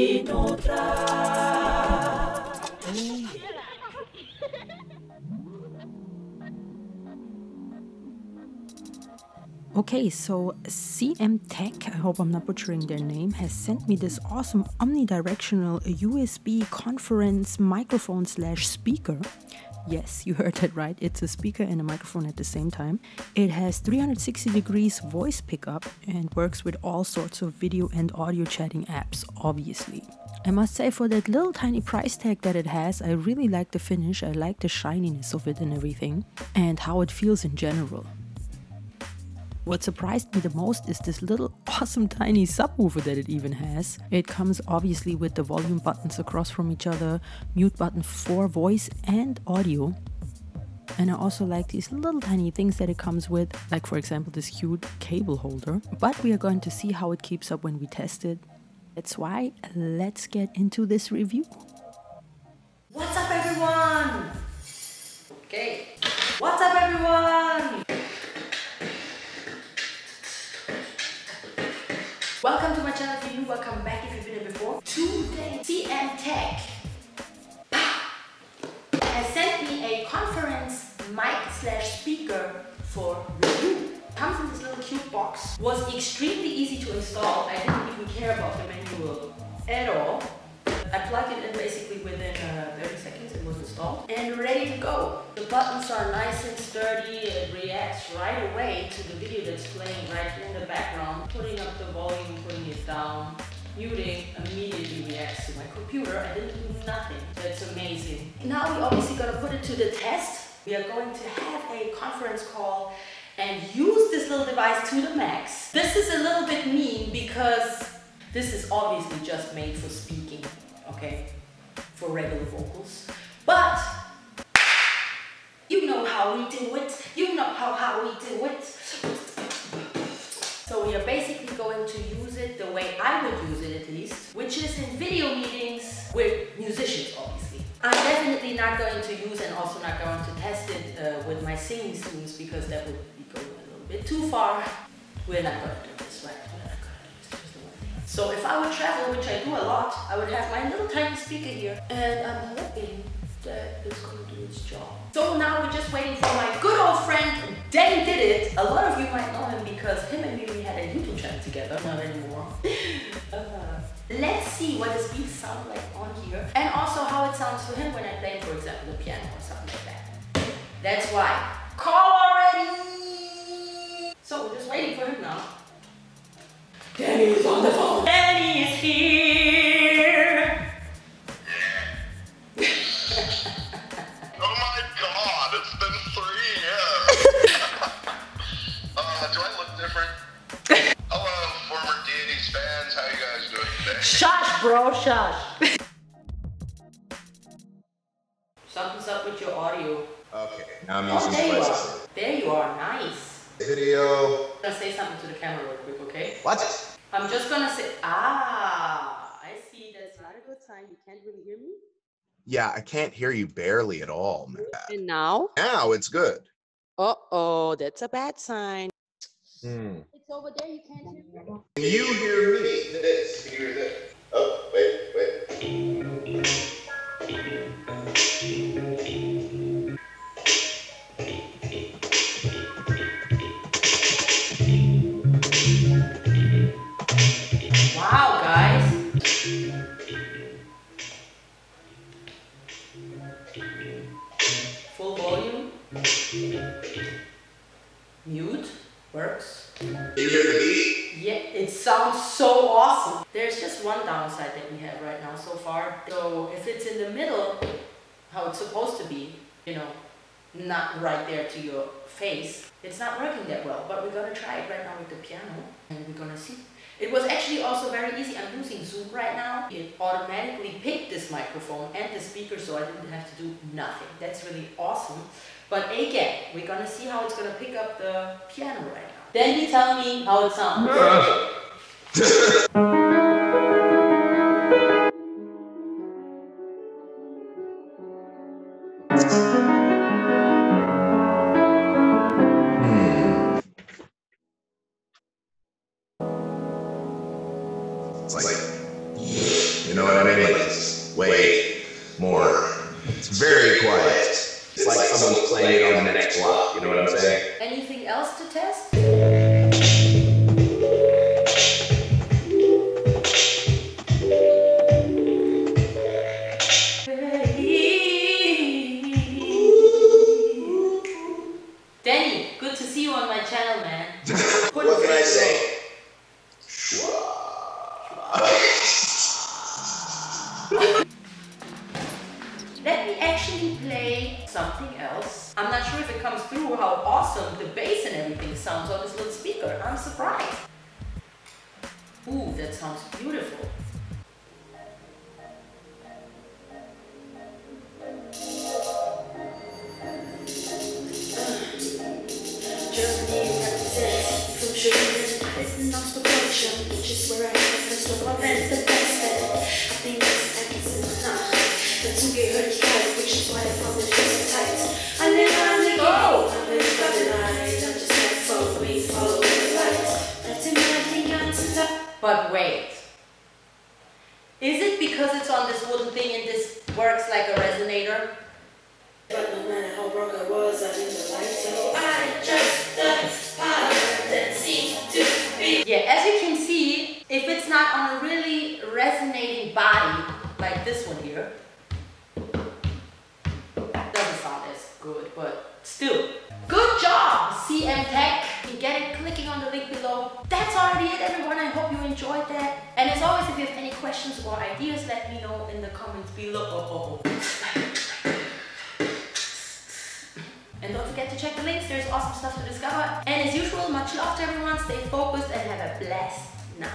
ZM330. Okay, so CMTECK, I hope I'm not butchering their name, has sent me this awesome omnidirectional USB conference microphone slash speaker. Yes, you heard that right. It's a speaker and a microphone at the same time. It has 360 degrees voice pickup and works with all sorts of video and audio chatting apps, obviously. I must say, for that little tiny price tag that it has, I really like the finish. I like the shininess of it and everything, and how it feels in general. What surprised me the most is this little awesome tiny subwoofer that it even has. It comes obviously with the volume buttons across from each other, mute button for voice and audio. And I also like these little tiny things that it comes with, like for example this cute cable holder. But we are going to see how it keeps up when we test it. That's why let's get into this review. What's up everyone? Okay, what's up everyone? Welcome to my channel if you're new, welcome back if you've been here before. Today, CMTECK has sent me a conference mic slash speaker for review. Comes in this little cute box. Was extremely easy to install. I didn't even care about the manual at all. I plugged it in basically within 30 seconds. It was installed and ready to go. The buttons are nice and sturdy. It reacts right away to the video that's playing right in the background. Putting up the volume, putting it down, muting, immediately reacts to my computer. I didn't do nothing. That's amazing. Now we obviously gotta put it to the test. We are going to have a conference call and use this little device to the max. This is a little bit mean because this is obviously just made for speaking. Okay, for regular vocals, but you know how we do it. You know how we do it. So we are basically going to use it the way I would use it at least, which is in video meetings with musicians, obviously. I'm definitely not going to use and also not going to test it with my singing students because that would be going a little bit too far. We're not going to do this, right? So if I would travel, which I do a lot, I would have my little tiny speaker here, and I'm hoping that it's going to do its job. So now we're just waiting for my good old friend, DannyDidIt. A lot of you might know him because him and me, we had a YouTube channel together, not anymore. Let's see what his beats sound like on here, and also how it sounds for him when I play, for example, the piano or something like that. That's why. Call already! So we're just waiting for him now. Danny is on the phone. Danny is here. Oh my God, it's been 3 years. Do I look different? Hello, former Deities fans. How you guys doing today? Shush, bro, shush. Something's up with your audio. Okay, now I'm using devices. There you are, nice. Video. I'm gonna say something to the camera real quick, okay? What? I'm just gonna say, I see that's not a good sign. You can't really hear me? Yeah, I can't hear you barely at all, man. And now? Now it's good. Uh-oh, that's a bad sign. It's over there, you can't hear me. Can you hear me? This. Can you hear this? Oh, wait. Wow, guys. Full volume. Mute. Works. Can you hear the beat? Yeah, it sounds so awesome. There's just one downside that we have right now so far. So if it's in the middle, how it's supposed to be, you know, not right there to your face, it's not working that well. But we're gonna try it right now with the piano and we're gonna see. It was actually also very easy. I'm using Zoom right now. It automatically picked this microphone and the speaker, so I didn't have to do nothing. That's really awesome. But again, we're gonna see how it's gonna pick up the piano right now. Danny, tell me how it sounds. It's like, you know anything else to test? Danny, good to see you on my channel, man. What can I say? Let me actually play something else. I'm not sure if it comes through how awesome the bass and everything sounds on this little speaker. I'm surprised. Ooh, that sounds beautiful. Germany represents from Germany. It's an occupation, which is where I am. First of all, that's the best. I think that's enough. The two get hurt twice, which is why I found it so tight. I never go. I'm just like follow the light. That's in my thing on tonight. But wait. Is it because it's on this wooden thing and this works like a resonator? But no matter how broke I was, I didn't like so I just that seems to be. Yeah, as you can see, if it's not on a really resonating body, like this one here, doesn't sound as good, but still. Good job, CMTECK. You can get it clicking on the link below. That's already it, everyone. I hope you enjoyed that. And as always, if you have any questions or ideas, let me know in the comments below. And don't forget to check the links, there's awesome stuff to discover. And as usual, much love to everyone, stay focused and have a blast now.